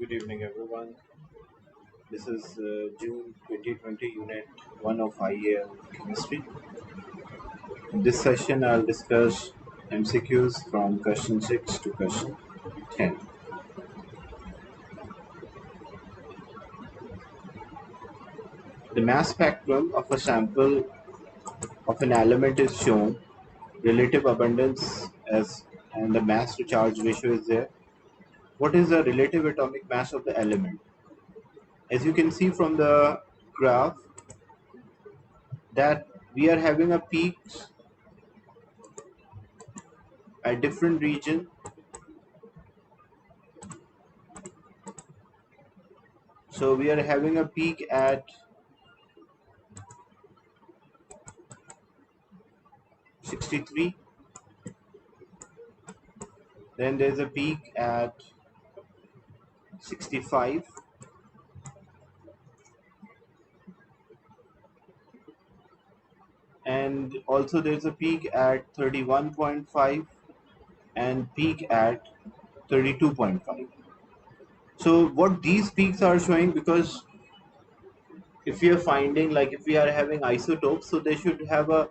Good evening, everyone. This is June 2020, Unit 1 of IAL Chemistry. In this session, I'll discuss MCQs from question 6 to question 10. The mass spectrum of a sample of an element is shown, relative abundance as and the mass to charge ratio is there. What is the relative atomic mass of the element? As you can see from the graph, that we are having a peaks at different region. So we are having a peak at 63, then there's a peak at 65, and also there's a peak at 31.5 and peak at 32.5. So what these peaks are showing, because if we are finding, like if we are having isotopes, so they should have a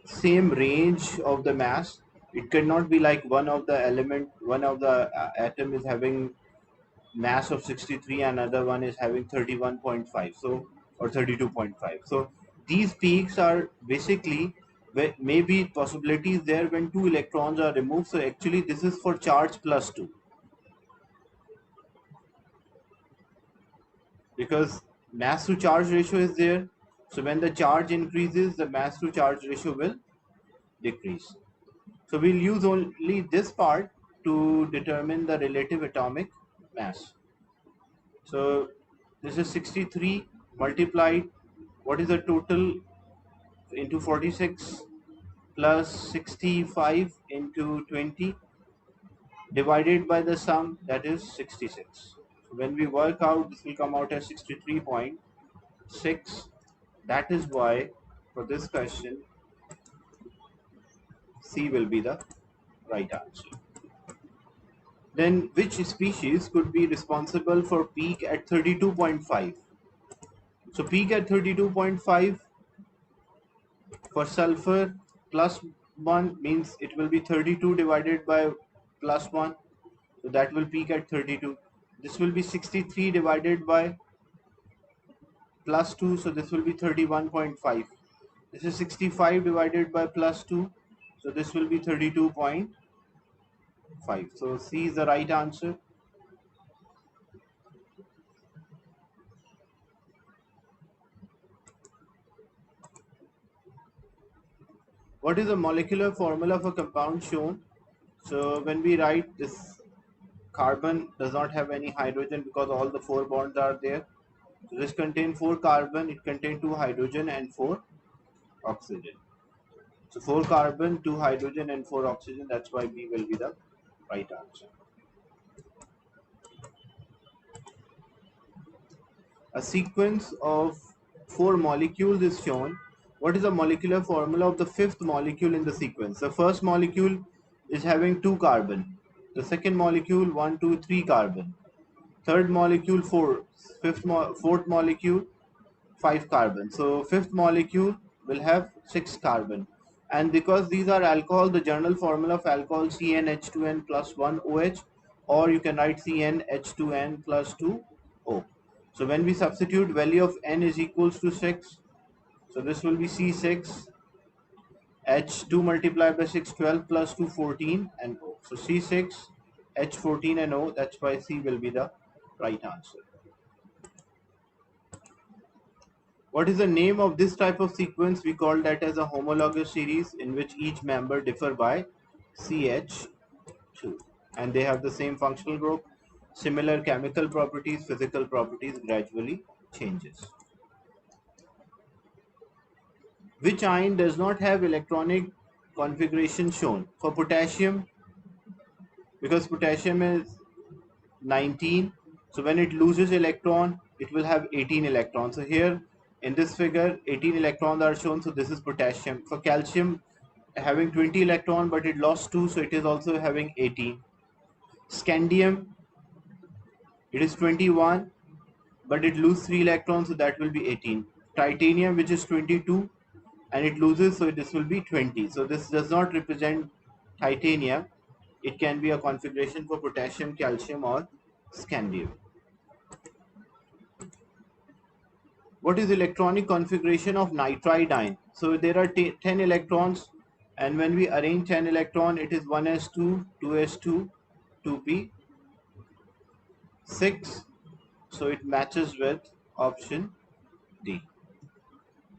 same range of the mass. It cannot be like one of the atom is having mass of 63 and another one is having 31.5, so or 32.5. So these peaks are basically maybe possibilities there when two electrons are removed. So actually this is for charge plus 2, because mass to charge ratio is there. So when the charge increases, the mass to charge ratio will decrease. So we'll use only this part to determine the relative atomic mass. So this is 63 multiplied, what is the total, into 46 plus 65 into 20 divided by the sum, that is 66. So when we work out, this will come out as 63.6. That is why for this question C will be the right answer. Then which species could be responsible for peak at 32.5? So peak at 32.5 for sulfur plus 1 means it will be 32 divided by plus 1. So that will peak at 32. This will be 63 divided by plus 2. So this will be 31.5. This is 65 divided by plus 2. So this will be 32.5. So C is the right answer. What is the molecular formula for compound shown? So when we write this, carbon does not have any hydrogen because all the 4 bonds are there. So this contains 4 carbon, it contains 2 hydrogen and 4 oxygen. So 4 carbon, 2 hydrogen and 4 oxygen, that's why B will be the right answer. A sequence of 4 molecules is shown. What is the molecular formula of the 5th molecule in the sequence? The first molecule is having 2 carbon. The second molecule 1, 2, 3 carbon. Third molecule 4. Fourth molecule 5 carbon. So fifth molecule will have 6 carbon. And because these are alcohol, the general formula of alcohol CnH2n plus 1 OH, or you can write CnH2n plus 2 O. So when we substitute, value of N is equals to 6. So this will be C6, H2 multiplied by 6, 12 plus 2, 14 and O. So C6, H14 and O, that's why C will be the right answer. What is the name of this type of sequence? We call that as a homologous series in which each member differ by CH2 and they have the same functional group. Similar chemical properties, physical properties gradually changes. Which ion does not have electronic configuration shown? For potassium, because potassium is 19, so when it loses electron, it will have 18 electrons. So here in this figure, 18 electrons are shown, so this is potassium. For calcium, having 20 electron, but it lost 2, so it is also having 18. Scandium, It is 21, but it loses 3 electrons, so that will be 18. Titanium, which is 22, and it loses, so this will be 20. So this does not represent titanium. It can be a configuration for potassium, calcium, or scandium. What is electronic configuration of nitride ion? So there are 10 electrons, and when we arrange 10 electron, it is 1s2, 2s2, 2p, 6. So it matches with option D.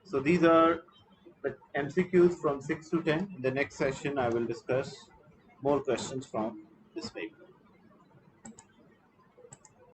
So these are the MCQs from 6 to 10. In the next session, I will discuss more questions from this paper.